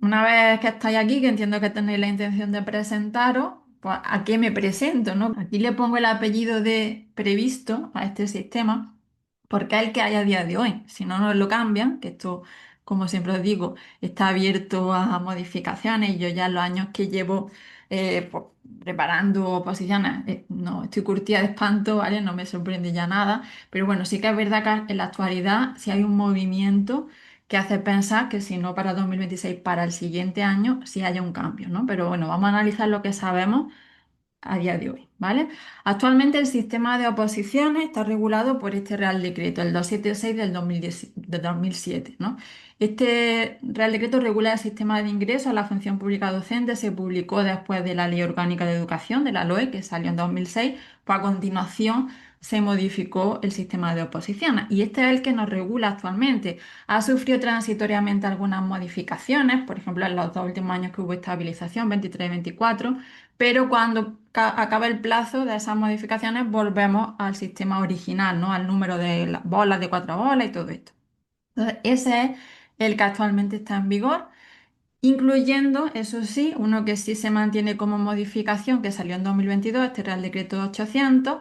Una vez que estáis aquí, que entiendo que tenéis la intención de presentaros, pues ¿a qué me presento, no? Aquí le pongo el apellido de previsto a este sistema, porque es el que hay a día de hoy. Si no nos lo cambian, que esto, como siempre os digo, está abierto a modificaciones y yo ya en los años que llevo pues, preparando oposiciones, no estoy curtida de espanto, ¿vale? No me sorprende ya nada, pero bueno, sí que es verdad que en la actualidad si hay un movimiento que hace pensar que si no para 2026, para el siguiente año, sí haya un cambio, ¿no? Pero bueno, vamos a analizar lo que sabemos a día de hoy, ¿vale? Actualmente el sistema de oposiciones está regulado por este Real Decreto, el 276 del 2010 de 2007, ¿no? Este Real Decreto regula el sistema de ingreso a la función pública docente, se publicó después de la Ley Orgánica de Educación, de la LOE, que salió en 2006, pues a continuación se modificó el sistema de oposiciones y este es el que nos regula actualmente. Ha sufrido transitoriamente algunas modificaciones, por ejemplo, en los dos últimos años que hubo estabilización, 23 y 24, pero cuando acaba el plazo de esas modificaciones volvemos al sistema original, ¿no? Al número de las bolas de cuatro bolas y todo esto. Entonces, ese es el que actualmente está en vigor, incluyendo, eso sí, uno que sí se mantiene como modificación, que salió en 2022, este Real Decreto 800,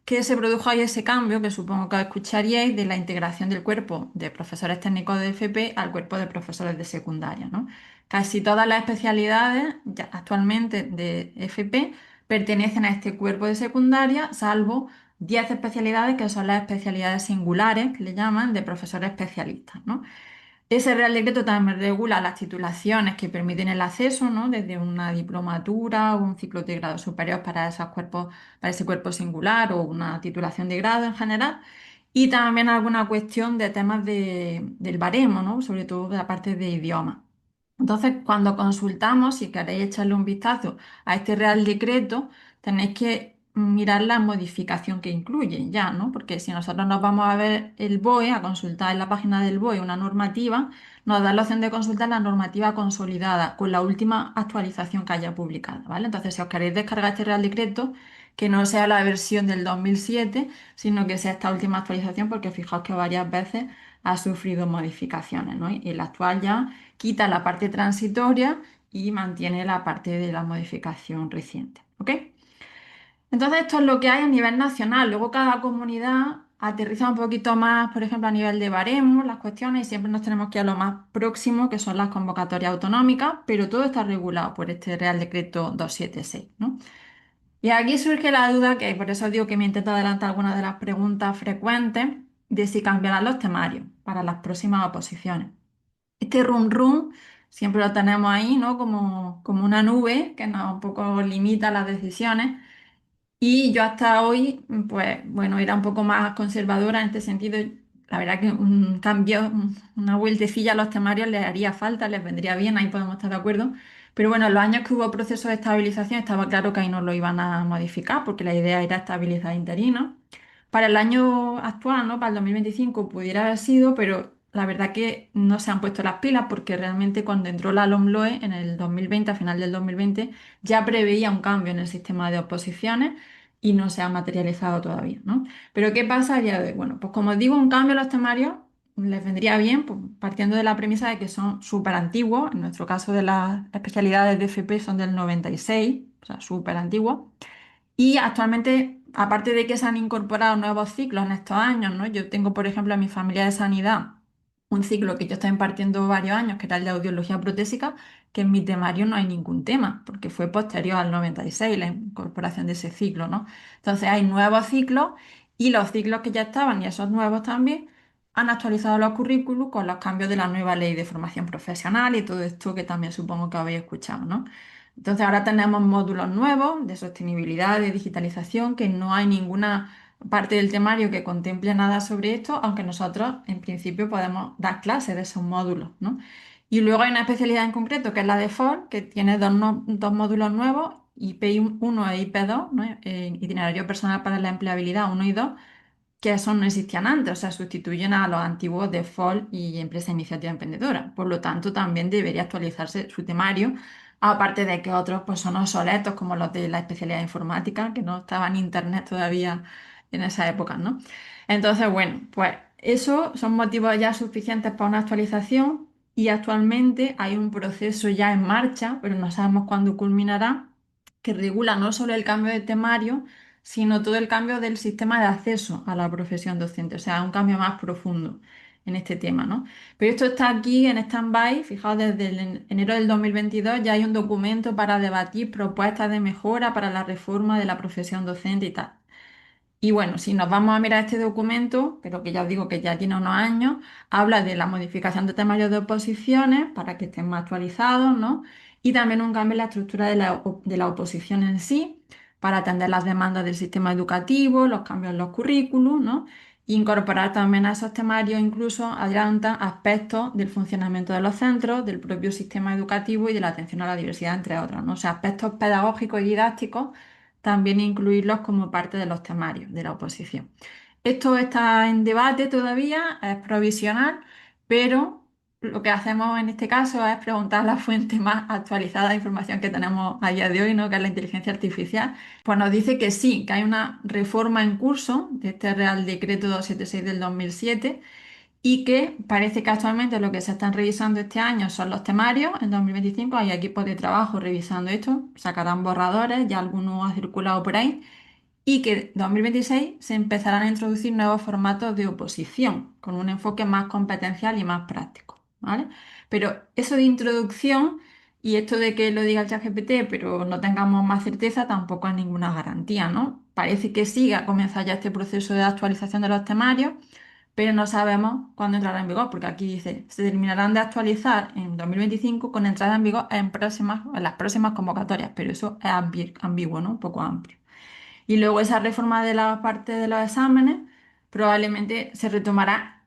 que se produjo ahí ese cambio, que supongo que escucharíais, de la integración del cuerpo de profesores técnicos de FP al cuerpo de profesores de secundaria, ¿no? Casi todas las especialidades ya actualmente de FP pertenecen a este cuerpo de secundaria, salvo 10 especialidades que son las especialidades singulares, que le llaman, de profesores especialistas, ¿no? Ese Real Decreto también regula las titulaciones que permiten el acceso, ¿no? Desde una diplomatura o un ciclo de grado superior para esos cuerpos, para ese cuerpo singular o una titulación de grado en general. Y también alguna cuestión de temas del baremo, ¿no? Sobre todo de la parte de idioma. Entonces, cuando consultamos, si queréis echarle un vistazo a este Real Decreto, tenéis que mirar la modificación que incluye ya, ¿no? Porque si nosotros nos vamos a ver el BOE, a consultar en la página del BOE una normativa, nos da la opción de consultar la normativa consolidada con la última actualización que haya publicada, ¿vale? Entonces, si os queréis descargar este Real Decreto, que no sea la versión del 2007, sino que sea esta última actualización, porque fijaos que varias veces ha sufrido modificaciones, ¿no? Y el actual ya quita la parte transitoria y mantiene la parte de la modificación reciente, ¿ok? Entonces, esto es lo que hay a nivel nacional. Luego, cada comunidad aterriza un poquito más, por ejemplo, a nivel de baremos, las cuestiones, y siempre nos tenemos que ir a lo más próximo, que son las convocatorias autonómicas, pero todo está regulado por este Real Decreto 276, ¿no? Y aquí surge la duda, que por eso digo que me intento adelantar algunas de las preguntas frecuentes, de si cambiarán los temarios para las próximas oposiciones. Este run run siempre lo tenemos ahí, ¿no? Como una nube que nos un poco limita las decisiones. Y yo hasta hoy, pues bueno, era un poco más conservadora en este sentido. La verdad que un cambio, una vueltecilla a los temarios les haría falta, les vendría bien, ahí podemos estar de acuerdo. Pero bueno, en los años que hubo proceso de estabilización estaba claro que ahí no lo iban a modificar porque la idea era estabilizar interinos. Para el año actual, ¿no? Para el 2025 pudiera haber sido, pero la verdad que no se han puesto las pilas porque realmente cuando entró la LOMLOE en el 2020, a final del 2020, ya preveía un cambio en el sistema de oposiciones y no se ha materializado todavía, ¿no? Pero ¿qué pasa a día de hoy? Bueno, pues como os digo, un cambio a los temarios les vendría bien, pues, partiendo de la premisa de que son súper antiguos, en nuestro caso de las especialidades de FP son del 96, o sea, súper antiguos, y actualmente, aparte de que se han incorporado nuevos ciclos en estos años, ¿no? Yo tengo, por ejemplo, en mi familia de sanidad un ciclo que yo estaba impartiendo varios años, que era el de audiología protésica, que en mi temario no hay ningún tema, porque fue posterior al 96 la incorporación de ese ciclo, ¿no? Entonces hay nuevos ciclos y los ciclos que ya estaban y esos nuevos también han actualizado los currículos con los cambios de la nueva ley de formación profesional y todo esto que también supongo que habéis escuchado, ¿no? Entonces ahora tenemos módulos nuevos de sostenibilidad, de digitalización, que no hay ninguna parte del temario que contemple nada sobre esto, aunque nosotros en principio podemos dar clases de esos módulos, ¿no? Y luego hay una especialidad en concreto que es la de FOR, que tiene dos, dos módulos nuevos, IP1 e IP2, ¿no? Itinerario personal para la empleabilidad 1 y 2, que esos no existían antes, o sea, sustituyen a los antiguos Default y Empresa Iniciativa Emprendedora. Por lo tanto, también debería actualizarse su temario, aparte de que otros pues, son obsoletos, como los de la especialidad de informática, que no estaba en Internet todavía en esa época, ¿no? Entonces, bueno, pues eso son motivos ya suficientes para una actualización. y actualmente hay un proceso ya en marcha, pero no sabemos cuándo culminará, que regula no solo el cambio de temario, sino todo el cambio del sistema de acceso a la profesión docente, o sea, un cambio más profundo en este tema, ¿no? Pero esto está aquí en stand-by, fijaos, desde el enero del 2022 ya hay un documento para debatir propuestas de mejora para la reforma de la profesión docente y tal. Y bueno, si nos vamos a mirar este documento, pero que ya os digo que ya tiene unos años, habla de la modificación de temarios de oposiciones para que estén más actualizados, ¿no? Y también un cambio en la estructura de la oposición en sí, para atender las demandas del sistema educativo, los cambios en los currículos, ¿no? Incorporar también a esos temarios incluso adelantan aspectos del funcionamiento de los centros, del propio sistema educativo y de la atención a la diversidad, entre otros, ¿no? O sea, aspectos pedagógicos y didácticos también incluirlos como parte de los temarios de la oposición. Esto está en debate todavía, es provisional, pero lo que hacemos en este caso es preguntar a la fuente más actualizada de información que tenemos a día de hoy, ¿no? Que es la inteligencia artificial. Pues nos dice que sí, que hay una reforma en curso de este Real Decreto 276 del 2007 y que parece que actualmente lo que se están revisando este año son los temarios. En 2025 hay equipos de trabajo revisando esto, sacarán borradores, ya algunos han circulado por ahí, y que en 2026 se empezarán a introducir nuevos formatos de oposición, con un enfoque más competencial y más práctico, ¿vale? Pero eso de introducción y esto de que lo diga el ChatGPT, pero no tengamos más certeza, tampoco es ninguna garantía, ¿no? Parece que sí, que ha comenzado ya este proceso de actualización de los temarios, pero no sabemos cuándo entrará en vigor, porque aquí dice, se terminarán de actualizar en 2025 con entrada en vigor en las próximas convocatorias, pero eso es ambiguo, ¿no? Un poco amplio. Y luego esa reforma de la parte de los exámenes probablemente se retomará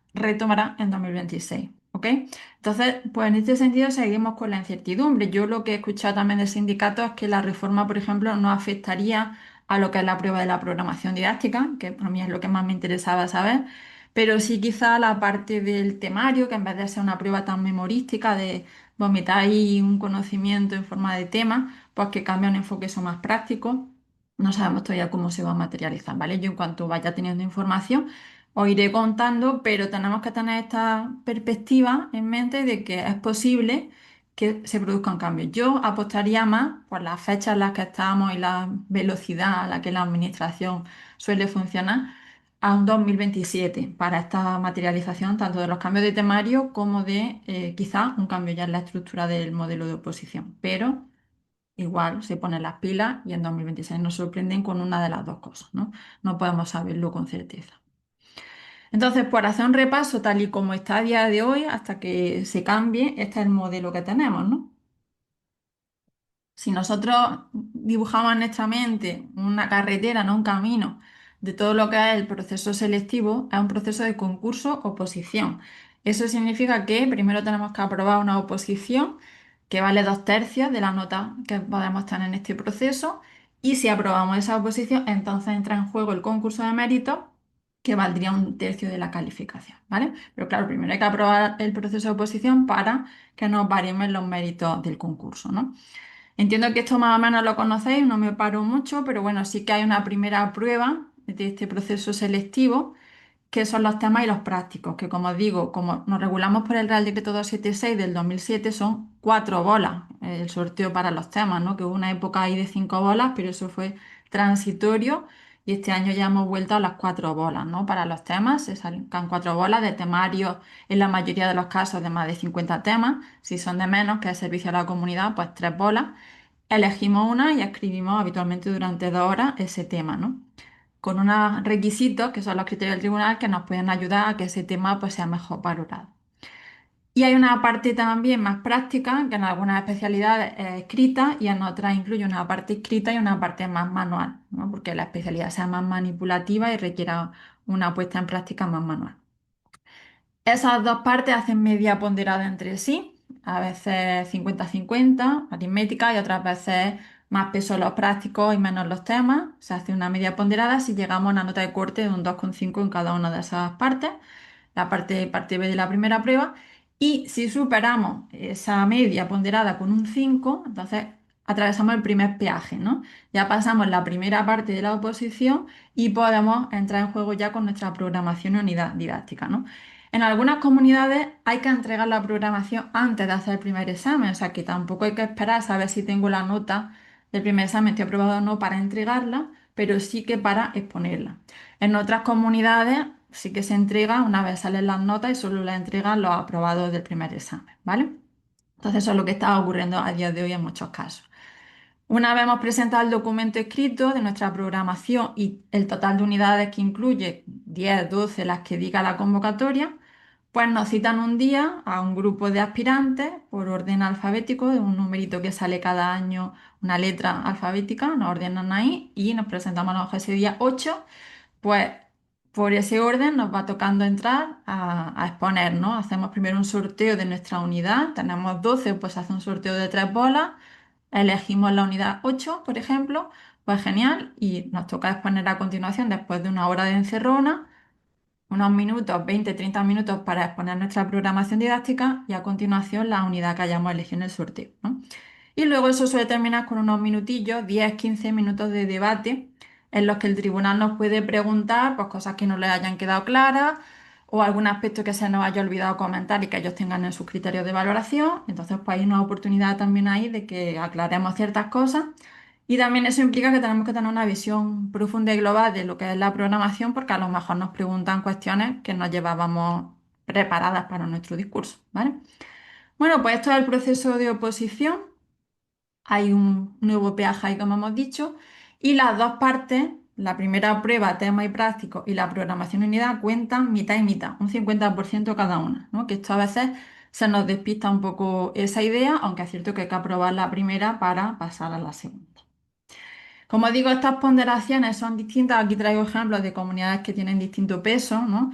en 2026, ¿ok? Entonces, pues en este sentido seguimos con la incertidumbre. Yo lo que he escuchado también de sindicatos es que la reforma, por ejemplo, no afectaría a lo que es la prueba de la programación didáctica, que a mí es lo que más me interesaba saber, pero sí quizá la parte del temario, que en vez de ser una prueba tan memorística de vomitar ahí un conocimiento en forma de tema, pues que cambie a un enfoque eso más práctico. No sabemos todavía cómo se va a materializar, ¿vale? Yo en cuanto vaya teniendo información os iré contando, pero tenemos que tener esta perspectiva en mente de que es posible que se produzcan cambios. Yo apostaría más por las fechas en las que estamos y la velocidad a la que la administración suele funcionar a un 2027 para esta materialización tanto de los cambios de temario como de quizá un cambio ya en la estructura del modelo de oposición. Pero igual se ponen las pilas y en 2026 nos sorprenden con una de las dos cosas, ¿no? No podemos saberlo con certeza. Entonces, por hacer un repaso tal y como está a día de hoy, hasta que se cambie, este es el modelo que tenemos, ¿no? Si nosotros dibujamos en nuestra mente una carretera, no un camino, de todo lo que es el proceso selectivo, es un proceso de concurso-oposición. Eso significa que primero tenemos que aprobar una oposición que vale 2/3 de la nota que podemos tener en este proceso. Y si aprobamos esa oposición, entonces entra en juego el concurso de méritos, que valdría 1/3 de la calificación, ¿vale? Pero claro, primero hay que aprobar el proceso de oposición para que nos variemos los méritos del concurso, ¿no? Entiendo que esto más o menos lo conocéis, no me paro mucho, pero bueno, sí que hay una primera prueba de este proceso selectivo, que son los temas y los prácticos, que como os digo, como nos regulamos por el Real Decreto 276 del 2007, son 4 bolas el sorteo para los temas, ¿no? Que hubo una época ahí de 5 bolas, pero eso fue transitorio y este año ya hemos vuelto a las 4 bolas, ¿no? Para los temas se sacan 4 bolas de temarios, en la mayoría de los casos de más de 50 temas. Si son de menos, que es servicio a la comunidad, pues 3 bolas. Elegimos una y escribimos habitualmente durante 2 horas ese tema, ¿no? Con unos requisitos que son los criterios del tribunal que nos pueden ayudar a que ese tema pues, sea mejor valorado. Y hay una parte también más práctica, que en algunas especialidades es escrita y en otras incluye una parte escrita y una parte más manual, ¿no? Porque la especialidad sea más manipulativa y requiera una puesta en práctica más manual. Esas dos partes hacen media ponderada entre sí, a veces 50-50, aritmética, y otras veces más peso los prácticos y menos los temas. Se hace una media ponderada si llegamos a una nota de corte de un 2,5 en cada una de esas partes, la parte B de la primera prueba. Y si superamos esa media ponderada con un 5, entonces atravesamos el primer peaje, ¿no? Ya pasamos la primera parte de la oposición y podemos entrar en juego ya con nuestra programación y unidad didáctica, ¿no? En algunas comunidades hay que entregar la programación antes de hacer el primer examen, o sea que tampoco hay que esperar a saber si tengo la nota del primer examen, estoy aprobado o no para entregarla, pero sí que para exponerla. En otras comunidades sí que se entrega una vez salen las notas y solo la entregan los aprobados del primer examen, ¿vale? Entonces eso es lo que está ocurriendo a día de hoy en muchos casos. Una vez hemos presentado el documento escrito de nuestra programación y el total de unidades que incluye, 10, 12, las que diga la convocatoria, pues nos citan un día a un grupo de aspirantes por orden alfabético, de un numerito que sale cada año, una letra alfabética, nos ordenan ahí y nos presentamos a lo mejor ese día 8, pues por ese orden nos va tocando entrar a exponer, ¿no? Hacemos primero un sorteo de nuestra unidad, tenemos 12, pues se hace un sorteo de 3 bolas. Elegimos la unidad 8, por ejemplo, pues genial, y nos toca exponer a continuación, después de una hora de encerrona, unos minutos, 20, 30 minutos para exponer nuestra programación didáctica y a continuación la unidad que hayamos elegido en el sorteo, ¿no? Y luego eso suele terminar con unos minutillos, 10, 15 minutos de debate en los que el tribunal nos puede preguntar pues, cosas que no les hayan quedado claras o algún aspecto que se nos haya olvidado comentar y que ellos tengan en sus criterios de valoración. Entonces, pues hay una oportunidad también ahí de que aclaremos ciertas cosas. Y también eso implica que tenemos que tener una visión profunda y global de lo que es la programación, porque a lo mejor nos preguntan cuestiones que no llevábamos preparadas para nuestro discurso, ¿vale? Bueno, pues esto es el proceso de oposición. Hay un nuevo peaje ahí, como hemos dicho, y las dos partes, la primera prueba, tema y práctico, y la programación unidad, cuentan mitad y mitad, un 50% cada una, ¿no? Que esto a veces se nos despista un poco esa idea, aunque es cierto que hay que aprobar la primera para pasar a la segunda. Como digo, estas ponderaciones son distintas. Aquí traigo ejemplos de comunidades que tienen distinto peso, ¿no?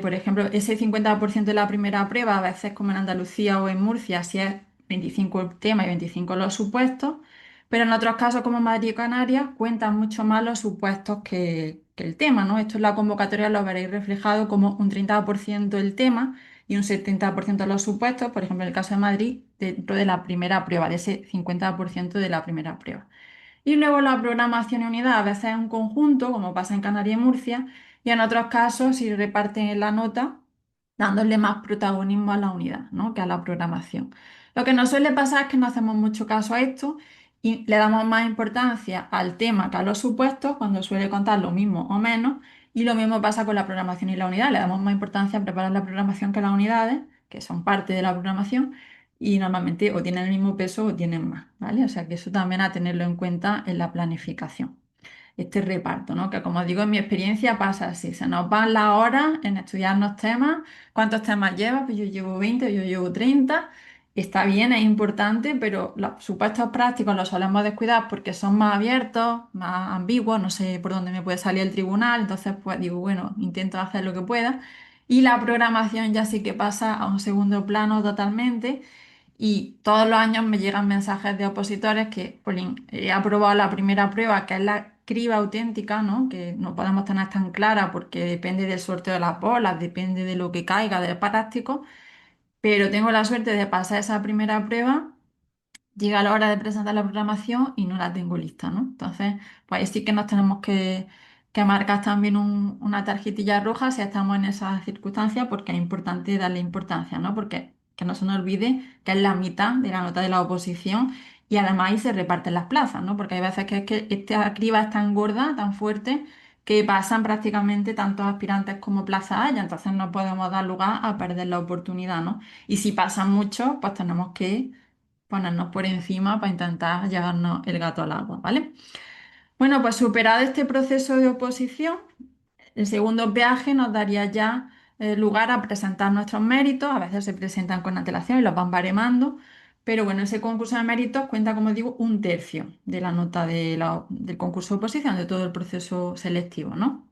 Por ejemplo, ese 50% de la primera prueba, a veces como en Andalucía o en Murcia, si es 25 el tema y 25 los supuestos, pero en otros casos como Madrid y Canarias cuentan mucho más los supuestos que el tema, ¿no? Esto en la convocatoria lo veréis reflejado como un 30% el tema y un 70% los supuestos, por ejemplo, en el caso de Madrid, dentro de la primera prueba, de ese 50% de la primera prueba. Y luego la programación y unidad a veces es un conjunto, como pasa en Canarias y Murcia, y en otros casos si reparten la nota dándole más protagonismo a la unidad, ¿no? Que a la programación. Lo que nos suele pasar es que no hacemos mucho caso a esto y le damos más importancia al tema que a los supuestos, cuando suele contar lo mismo o menos, y lo mismo pasa con la programación y la unidad. Le damos más importancia a preparar la programación que a las unidades, que son parte de la programación, y normalmente o tienen el mismo peso o tienen más, ¿vale? O sea que eso también a tenerlo en cuenta en la planificación, este reparto, ¿no? Que como digo, en mi experiencia pasa así, se nos van las horas en estudiarnos temas, ¿cuántos temas llevas? Pues yo llevo 20, yo llevo 30, está bien, es importante, pero los supuestos prácticos los solemos descuidar porque son más abiertos, más ambiguos, no sé por dónde me puede salir el tribunal, entonces pues digo, bueno, intento hacer lo que pueda. Y la programación ya sí que pasa a un segundo plano totalmente y todos los años me llegan mensajes de opositores que, Polín, he aprobado la primera prueba, que es la criba auténtica, ¿no? Que no podemos tener tan clara porque depende del sorteo de las bolas, depende de lo que caiga del práctico, pero tengo la suerte de pasar esa primera prueba. Llega la hora de presentar la programación y no la tengo lista, ¿no? Entonces, pues ahí sí que nos tenemos que marcar también una tarjetilla roja si estamos en esas circunstancias, porque es importante darle importancia, ¿no? Porque que no se nos olvide que es la mitad de la nota de la oposición y además ahí se reparten las plazas, ¿no? Porque hay veces que es que esta criba es tan gorda, tan fuerte, que pasan prácticamente tantos aspirantes como plazas haya, entonces no podemos dar lugar a perder la oportunidad, ¿no? Y si pasan muchos, pues tenemos que ponernos por encima para intentar llevarnos el gato al agua, ¿vale? Bueno, pues superado este proceso de oposición, el segundo peaje nos daría ya lugar a presentar nuestros méritos. A veces se presentan con antelación y los van baremando, pero bueno, ese concurso de méritos cuenta, como digo, un tercio de la nota del concurso de oposición, de todo el proceso selectivo, ¿no?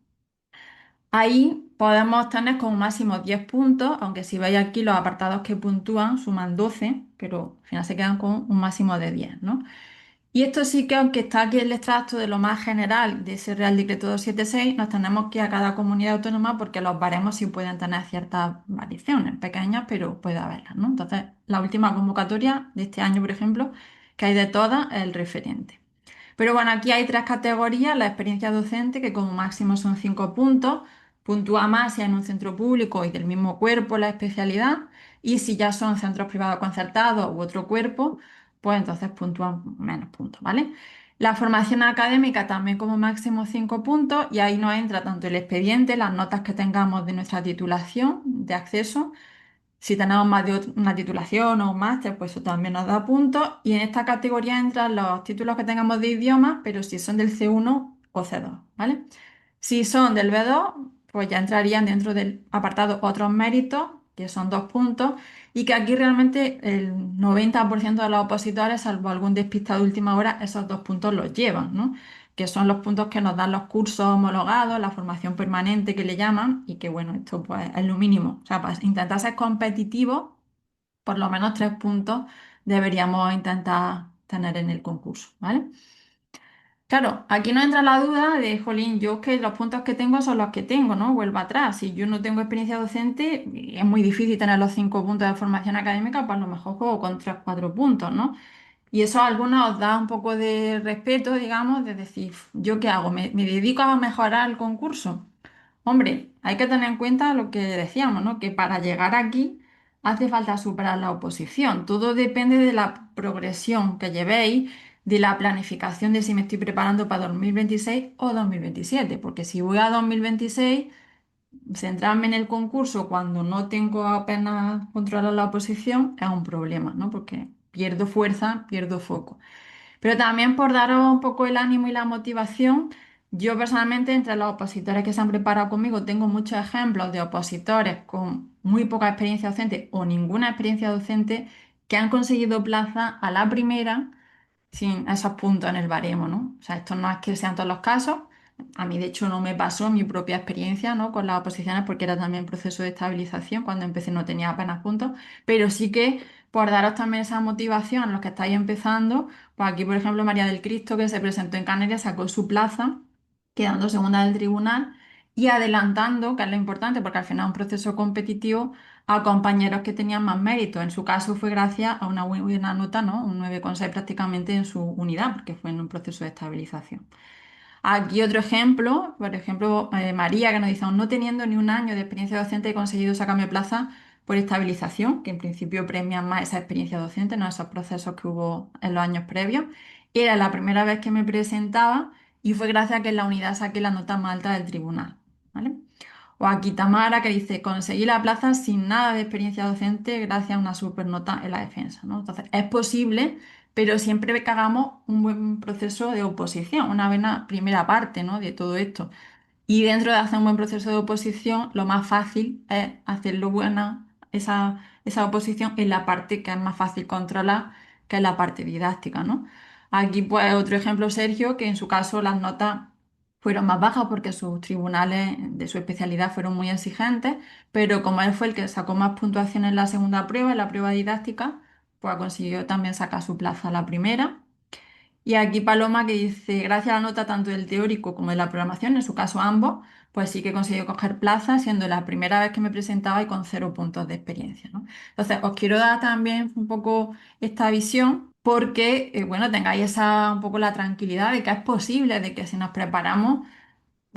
Ahí podemos tener como máximo 10 puntos, aunque si veis aquí los apartados que puntúan suman 12, pero al final se quedan con un máximo de 10, ¿no? Y esto sí que, aunque está aquí el extracto de lo más general de ese Real Decreto 276, nos tenemos que ir a cada comunidad autónoma porque los baremos sí pueden tener ciertas variaciones, pequeñas, pero puede haberlas, ¿no? Entonces, la última convocatoria de este año, por ejemplo, que hay de todas, es el referente. Pero bueno, aquí hay tres categorías, la experiencia docente, que como máximo son 5 puntos, puntúa más si es en un centro público y del mismo cuerpo la especialidad, y si ya son centros privados concertados u otro cuerpo, pues entonces puntúan menos puntos, ¿vale? La formación académica también como máximo 5 puntos y ahí nos entra tanto el expediente, las notas que tengamos de nuestra titulación de acceso. Si tenemos más de una titulación o un máster, pues eso también nos da puntos. Y en esta categoría entran los títulos que tengamos de idiomas, pero si son del C1 o C2, ¿vale? Si son del B2, pues ya entrarían dentro del apartado otros méritos, que son 2 puntos, y que aquí realmente el 90% de los opositores, salvo algún despistado de última hora, esos 2 puntos los llevan, ¿no? Que son los puntos que nos dan los cursos homologados, la formación permanente que le llaman, y que bueno, esto pues es lo mínimo. O sea, para intentar ser competitivos, por lo menos 3 puntos deberíamos intentar tener en el concurso, ¿vale? Claro, aquí no entra la duda de, jolín, yo que los puntos que tengo son los que tengo, ¿no? Vuelvo atrás. Si yo no tengo experiencia docente, es muy difícil tener los 5 puntos de formación académica, pues a lo mejor juego con 3 o 4 puntos, ¿no? Y eso a algunos os da un poco de respeto, digamos, de decir, ¿yo qué hago? ¿Me dedico a mejorar el concurso? Hombre, hay que tener en cuenta lo que decíamos, ¿no? Que para llegar aquí hace falta superar la oposición. Todo depende de la progresión que llevéis, de la planificación de si me estoy preparando para 2026 o 2027. Porque si voy a 2026, centrarme en el concurso cuando no tengo apenas controlado la oposición es un problema, ¿no? Porque pierdo fuerza, pierdo foco. Pero también por daros un poco el ánimo y la motivación, yo personalmente entre los opositores que se han preparado conmigo tengo muchos ejemplos de opositores con muy poca experiencia docente o ninguna experiencia docente que han conseguido plaza a la primera sin esos puntos en el baremo, ¿no? O sea, esto no es que sean todos los casos. A mí, de hecho, no me pasó mi propia experiencia, ¿no? Con las oposiciones porque era también proceso de estabilización. Cuando empecé no tenía apenas puntos, pero sí que por daros también esa motivación a los que estáis empezando, pues aquí, por ejemplo, María del Cristo, que se presentó en Canarias, sacó su plaza, quedando segunda del tribunal y adelantando, que es lo importante, porque al final es un proceso competitivo, a compañeros que tenían más mérito. En su caso fue gracias a una buena nota, ¿no? Un 9,6 prácticamente en su unidad, porque fue en un proceso de estabilización. Aquí otro ejemplo, por ejemplo, María, que nos dice, aún no teniendo ni un año de experiencia docente, he conseguido sacarme plaza por estabilización, que en principio premian más esa experiencia docente, no esos procesos que hubo en los años previos. Era la primera vez que me presentaba y fue gracias a que en la unidad saqué la nota más alta del tribunal, ¿vale? O aquí Tamara que dice, conseguí la plaza sin nada de experiencia docente gracias a una supernota en la defensa, ¿no? Entonces, es posible, pero siempre que hagamos un buen proceso de oposición, una buena primera parte, ¿no? De todo esto. Y dentro de hacer un buen proceso de oposición, lo más fácil es hacerlo buena, esa oposición en la parte que es más fácil controlar, que es la parte didáctica, ¿no? Aquí, pues, otro ejemplo, Sergio, que en su caso las notas fueron más bajas porque sus tribunales de su especialidad fueron muy exigentes, pero como él fue el que sacó más puntuación en la segunda prueba, en la prueba didáctica, pues consiguió también sacar su plaza a la primera. Y aquí Paloma que dice, gracias a la nota tanto del teórico como de la programación, en su caso ambos, pues sí que he conseguido coger plaza, siendo la primera vez que me presentaba y con 0 puntos de experiencia, ¿no? Entonces, os quiero dar también un poco esta visión porque, bueno, tengáis esa un poco la tranquilidad de que es posible, de que si nos preparamos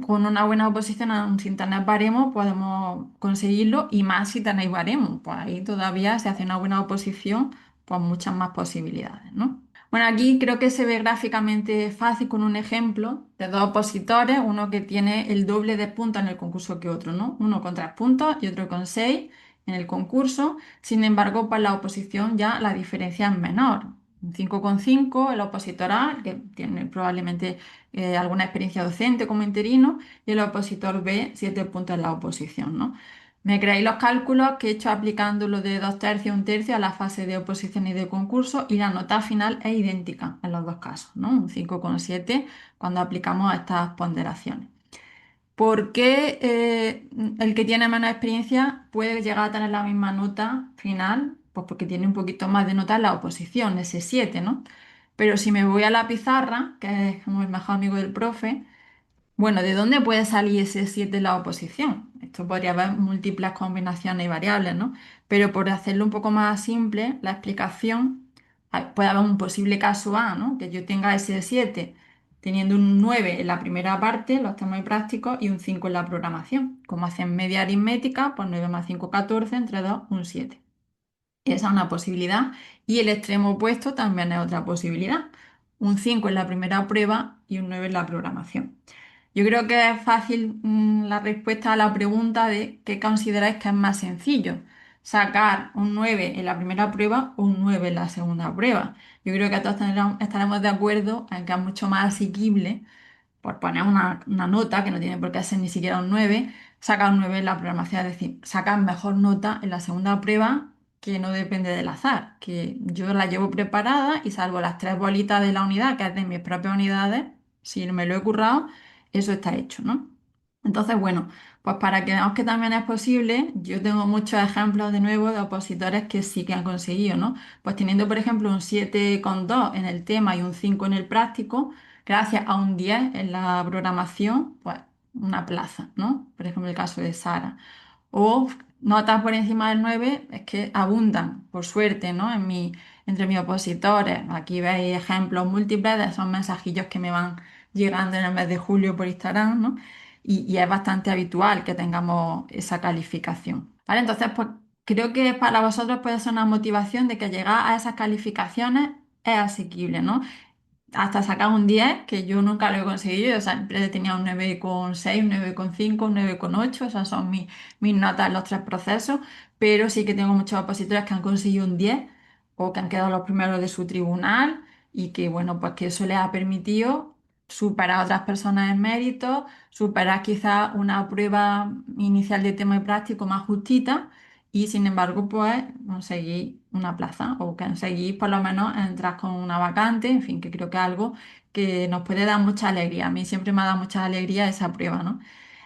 con una buena oposición, aun sin tener baremo, podemos conseguirlo y más si tenéis baremo, pues ahí todavía se hace una buena oposición, pues muchas más posibilidades, ¿no? Bueno, aquí creo que se ve gráficamente fácil con un ejemplo de dos opositores, uno que tiene el doble de puntos en el concurso que otro, ¿no? Uno con 3 puntos y otro con 6 en el concurso. Sin embargo, para la oposición ya la diferencia es menor. Un 5,5 el opositor A, que tiene probablemente alguna experiencia docente como interino, y el opositor B, 7 puntos en la oposición, ¿no? Me creáis los cálculos que he hecho aplicando lo de 2 tercios, 1 tercio a la fase de oposición y de concurso y la nota final es idéntica en los dos casos, ¿no? Un 5,7 cuando aplicamos estas ponderaciones. ¿Por qué el que tiene menos experiencia puede llegar a tener la misma nota final? Pues porque tiene un poquito más de nota en la oposición, ese 7, ¿no? Pero si me voy a la pizarra, que es como el mejor amigo del profe, bueno, ¿de dónde puede salir ese 7 en la oposición? Esto podría haber múltiples combinaciones y variables, ¿no? Pero por hacerlo un poco más simple, la explicación, puede haber un posible caso A, ¿no? Que yo tenga ese 7 teniendo un 9 en la primera parte, los temas prácticos, y un 5 en la programación. Como hacen media aritmética, pues 9 más 5, 14, entre 2, un 7. Esa es una posibilidad. Y el extremo opuesto también es otra posibilidad. Un 5 en la primera prueba y un 9 en la programación. Yo creo que es fácil la respuesta a la pregunta de qué consideráis que es más sencillo, sacar un 9 en la primera prueba o un 9 en la segunda prueba. Yo creo que todos estaremos de acuerdo en que es mucho más asequible por poner una nota, que no tiene por qué ser ni siquiera un 9, saca un 9 en la programación, es decir, saca mejor nota en la segunda prueba que no depende del azar, que yo la llevo preparada y salvo las tres bolitas de la unidad, que es de mis propias unidades, si me lo he currado, eso está hecho, ¿no? Entonces, bueno, pues para que veamos que también es posible, yo tengo muchos ejemplos de nuevo de opositores que sí que han conseguido, ¿no? Pues teniendo, por ejemplo, un 7,2 en el tema y un 5 en el práctico, gracias a un 10 en la programación, pues una plaza, ¿no? Por ejemplo, el caso de Sara. O notas por encima del 9 es que abundan, por suerte, ¿no? Entre mis opositores. Aquí veis ejemplos múltiples de esos mensajillos que me van llegando en el mes de julio por Instagram, ¿no? Y es bastante habitual que tengamos esa calificación. ¿Vale? Entonces, pues creo que para vosotros puede ser una motivación de que llegar a esas calificaciones es asequible, ¿no? Hasta sacar un 10 que yo nunca lo he conseguido. Yo siempre tenía un 9,6, un 9,5, un 9,8. Esas son mis notas en los tres procesos, pero sí que tengo muchos opositores que han conseguido un 10 o que han quedado los primeros de su tribunal y que, bueno, pues que eso les ha permitido superar a otras personas en mérito, superar quizás una prueba inicial de tema y práctico más justita y sin embargo, pues conseguí una plaza o conseguí por lo menos entrar con una vacante, en fin, que creo que es algo que nos puede dar mucha alegría. A mí siempre me ha dado mucha alegría esa prueba, ¿no?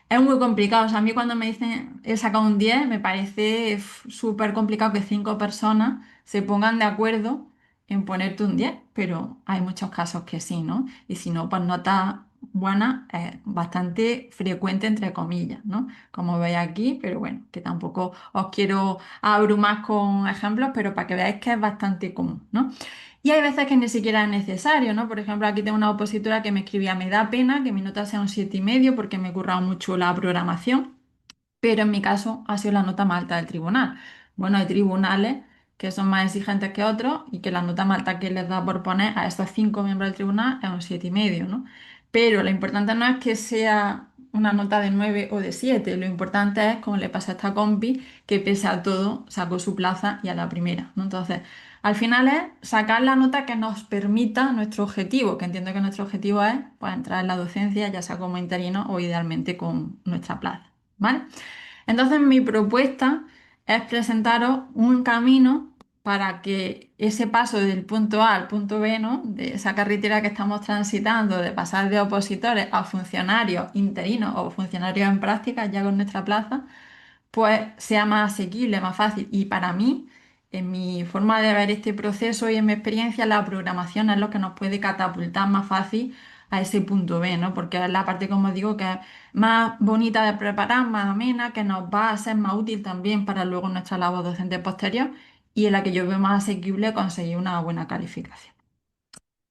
Es muy complicado, o sea, a mí cuando me dicen he sacado un 10 me parece súper complicado que cinco personas se pongan de acuerdo en ponerte un 10, pero hay muchos casos que sí, ¿no? Y si no, pues nota buena es bastante frecuente, entre comillas, ¿no? Como veis aquí, pero bueno, que tampoco os quiero abrumar con ejemplos, pero para que veáis que es bastante común, ¿no? Y hay veces que ni siquiera es necesario, ¿no? Por ejemplo, aquí tengo una opositora que me escribía, me da pena que mi nota sea un 7,5 porque me he currado mucho la programación, pero en mi caso ha sido la nota más alta del tribunal. Bueno, hay tribunales que son más exigentes que otros y que la nota más alta que les da por poner a estos cinco miembros del tribunal es un 7,5, ¿no? Pero lo importante no es que sea una nota de 9 o de 7, lo importante es, como le pasa a esta compi, que pese a todo sacó su plaza y a la primera, ¿no? Entonces, al final es sacar la nota que nos permita nuestro objetivo, que entiendo que nuestro objetivo es pues, entrar en la docencia, ya sea como interino o idealmente con nuestra plaza, ¿vale? Entonces, mi propuesta es presentaros un camino para que ese paso del punto A al punto B, ¿no? De esa carretera que estamos transitando, de pasar de opositores a funcionarios interinos o funcionarios en práctica ya con nuestra plaza, pues sea más asequible, más fácil. Y para mí, en mi forma de ver este proceso y en mi experiencia, la programación es lo que nos puede catapultar más fácil a ese punto B, ¿no? Porque es la parte, como digo, que es más bonita de preparar, más amena, que nos va a ser más útil también para luego nuestra labor docente posterior y en la que yo veo más asequible conseguir una buena calificación.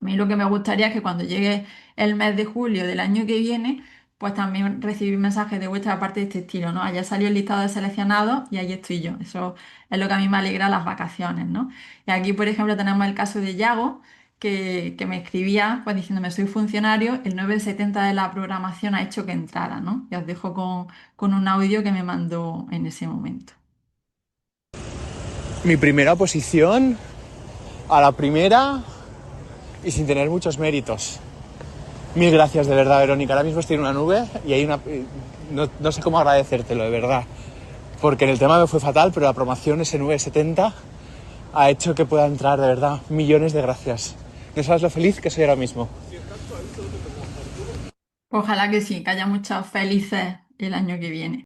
A mí lo que me gustaría es que cuando llegue el mes de julio del año que viene, pues también recibir mensajes de vuestra parte de este estilo, ¿no? Haya salido el listado de seleccionados y ahí estoy yo. Eso es lo que a mí me alegra las vacaciones, ¿no? Y aquí, por ejemplo, tenemos el caso de Yago, que me escribía pues diciéndome soy funcionario, el 970 de la programación ha hecho que entrara, ¿no? Y os dejo con un audio que me mandó en ese momento. Mi primera oposición a la primera y sin tener muchos méritos. Mil gracias de verdad, Verónica. Ahora mismo estoy en una nube y hay no sé cómo agradecértelo, de verdad. Porque en el tema me fue fatal, pero la promoción, ese 970, ha hecho que pueda entrar, de verdad. Millones de gracias. No sabes lo feliz que soy ahora mismo. Ojalá que sí, que haya muchos felices el año que viene.